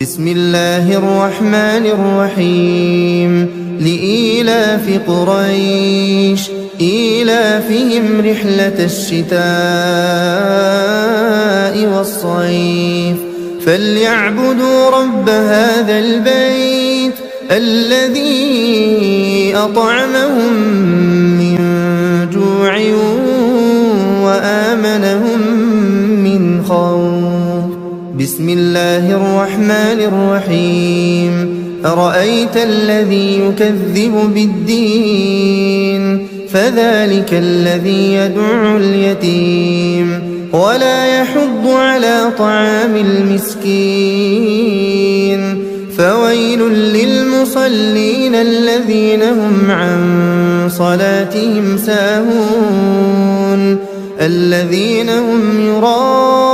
بسم الله الرحمن الرحيم لإيلاف قريش إيلافهم رحلة الشتاء والصيف فليعبدوا رب هذا البيت الذي أطعمهم من جوع وآمنهم من خوف. بسم الله الرحمن الرحيم أرأيت الذي يكذب بالدين فذلك الذي يدع اليتيم ولا يحض على طعام المسكين فويل للمصلين الذين هم عن صلاتهم ساهون الذين هم يراءون